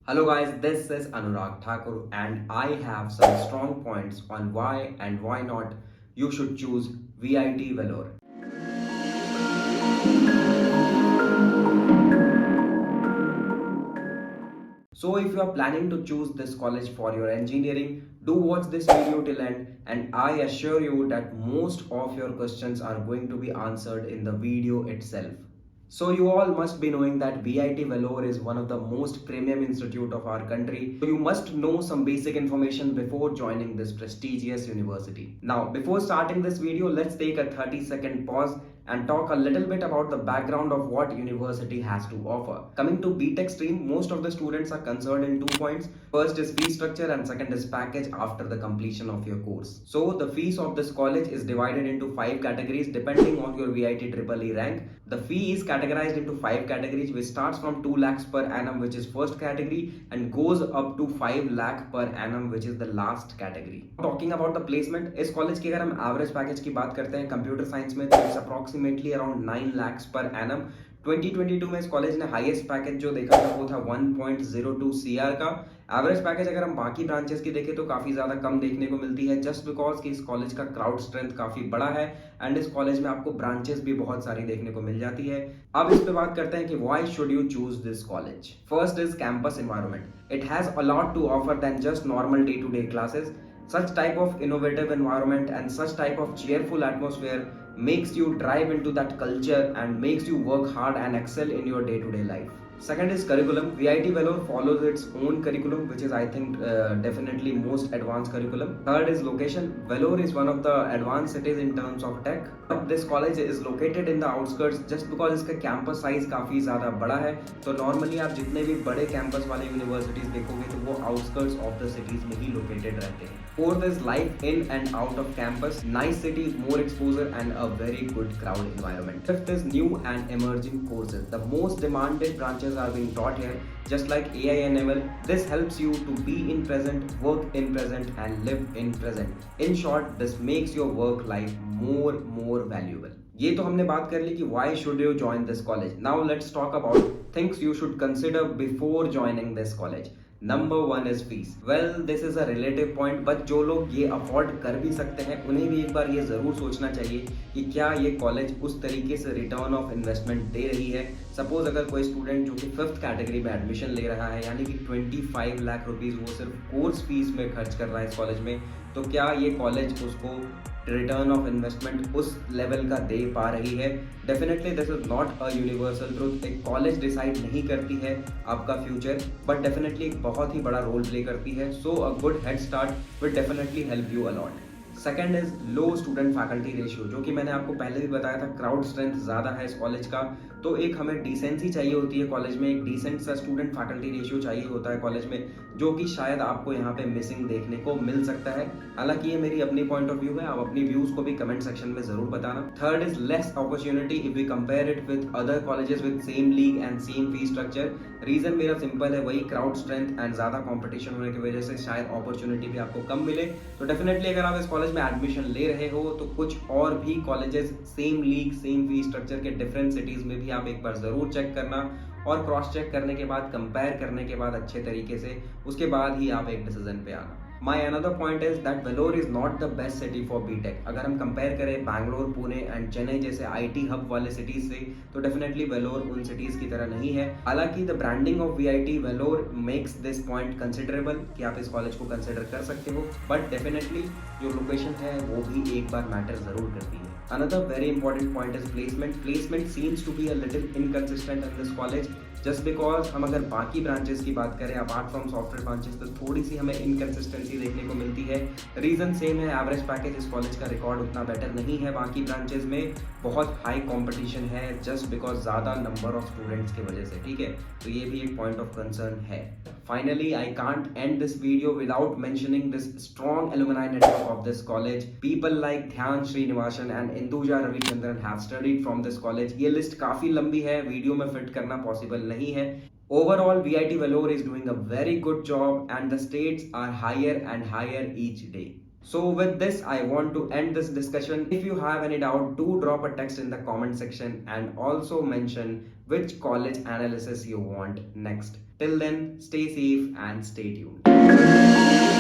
Hello guys, this is Anurag Thakur and I have some strong points on why and why not you should choose VIT Vellore. So if you are planning to choose this college for your engineering, do watch this video till end and I assure you that most of your questions are going to be answered in the video itself. So you all must be knowing that VIT Vellore is one of the most premium institute of our country. So you must know some basic information before joining this prestigious university. Now before starting this video, let's take a 30-second pause and talk a little bit about the background of what university has to offer. Coming to BTech stream, most of the students are concerned in 2 points. First is fee structure and second is package after the completion of your course. So the fees of this college is divided into 5 categories depending on your VIT Triple E rank. The fee is categorized into 5 categories which starts from 2 lakhs per annum which is first category and goes up to 5 lakh per annum which is the last category. Talking about the placement, इस college की अगर हम average package की बात करते हैं computer science में तो it's approximately around 9 lakhs per annum. 2022 में इस कॉलेज ने हाईएस्ट पैकेज जो देखा था वो था 1.02 CR का. एवरेज पैकेज अगर हम बाकी ब्रांचेस की देखें तो काफ़ी ज़्यादा कम देखने को मिलती है जस्ट बिकॉज कि इस कॉलेज का क्राउड स्ट्रेंथ काफ़ी बड़ा है एंड इस कॉलेज में आपको ब्रांचेस भी बहुत सारी देखने को मिल जाती है. अब इस पे बात करते हैं कि why should you choose this college. First is campus environment. It has a lot to offer than just normal day to day classes. Such type of innovative environment and such type of cheerful atmosphere makes you drive into that culture and makes you work hard and excel in your day-to-day life. Second is curriculum. VIT Vellore follows its own curriculum, which is I think definitely most advanced curriculum. Third is location. Vellore is one of the advanced cities in terms of tech. But this college is located in the outskirts just because इसका campus size काफ़ी ज़्यादा बड़ा है. तो normally आप जितने भी बड़े campus वाले universities देखोगे तो वो outskirts of the cities में ही located रहते हैं. Fourth is life in and out of campus. Nice city, more exposure and a very good crowd environment. Fifth is new and emerging courses. The most demanded branches are being taught here, just like AI and ML. This helps you to be in present, work in present and live in present. In short, this makes your work life more valuable. ये तो हमने बात कर ली कि why should you join this college. Now let's talk about things you should consider before joining this college. Number 1 is fees. Well this is a relative point but जो लोग ये afford कर भी सकते हैं उन्हें भी एक बार ये ज़रूर सोचना चाहिए कि क्या ये कॉलेज उस तरीके से रिटर्न ऑफ इन्वेस्टमेंट दे रही है. सपोज अगर कोई स्टूडेंट जो कि 5th कैटेगरी में एडमिशन ले रहा है यानी कि 25 लाख रुपीज़ वो सिर्फ कोर्स फीस में खर्च कर रहा है इस कॉलेज में, तो क्या ये कॉलेज उसको रिटर्न ऑफ इन्वेस्टमेंट उस लेवल का दे पा रही है. Definitely this is not a universal truth. एक कॉलेज डिसाइड नहीं करती है आपका फ्यूचर बट डेफिनेटली एक बहुत ही बड़ा रोल प्ले करती है. So a good head start will definitely help you a lot. Second is low student faculty ratio. जो कि मैंने आपको पहले भी बताया था, क्राउड स्ट्रेंथ ज़्यादा है इस कॉलेज का तो एक हमें डिसेंसी चाहिए होती है कॉलेज में. एक डिसेंट सा स्टूडेंट फैकल्टी रेशियो चाहिए होता है कॉलेज में जो कि शायद आपको यहाँ पे मिसिंग देखने को मिल सकता है. हालांकि ये मेरी अपनी पॉइंट ऑफ व्यू है, आप अपनी व्यूज़ को भी कमेंट सेक्शन में ज़रूर बताना. Third is less opportunity if we compare it with other colleges with same league and same fee structure. Reason मेरा सिंपल है, वही क्राउड स्ट्रेंथ एंड ज़्यादा कॉम्पिटिशन होने की वजह से शायद अपॉर्चुनिटी भी आपको कम मिले. तो डेफिनेटली अगर आप इस कॉलेज में एडमिशन ले रहे हो तो कुछ और भी colleges same league same fee structure के डिफरेंट सिटीज़ में भी आप एक बार ज़रूर चेक करना और क्रॉस चेक करने के बाद कंपेयर करने के बाद अच्छे तरीके से उसके बाद ही आप एक डिसीजन पे आना. My another point is that Vellore is not the best city for BTech. अगर हम कंपेयर करें बैंगलोर, पुणे एंड चेन्नई जैसे IT हब वाले सिटीज से तो डेफिनेटली Vellore उन सिटीज की तरह नहीं है. हालांकि the branding of VIT Vellore makes this point considerable कि आप इस कॉलेज को कंसिडर कर सकते हो बट डेफिनेटली जो लोकेशन है वो भी एक बार मैटर जरूर करती है. Another very important point is placement. Placement seems to be a little inconsistent in this college just because हम अगर बाकी ब्रांचेस की बात करें अपार्ट फ्रॉम सॉफ्टवेयर ब्रांचेस तो थोड़ी सी हमें इनकन्सिस्टेंसी देखने को मिलती है. रीज़न सेम है, एवरेज पैकेज इस कॉलेज का रिकॉर्ड उतना बेटर नहीं है. बाकी ब्रांचेस में बहुत हाई कंपटीशन है जस्ट बिकॉज ज़्यादा नंबर ऑफ स्टूडेंट्स की वजह से. ठीक है, तो ये भी एक पॉइंट ऑफ कंसर्न है. Finally, I can't end this video without mentioning this strong alumni network of this college. People like Dhyan Srinivasan and Induja Ravichandran have studied from this college. ये लिस्ट काफ़ी लंबी है, video में fit करना possible नहीं है. Overall, VIT Vellore is doing a very good job and the stakes are higher and higher each day. So with this, I want to end this discussion. If you have any doubt, do drop a text in the comment section and also mention which college analysis you want next. Till then, stay safe and stay tuned.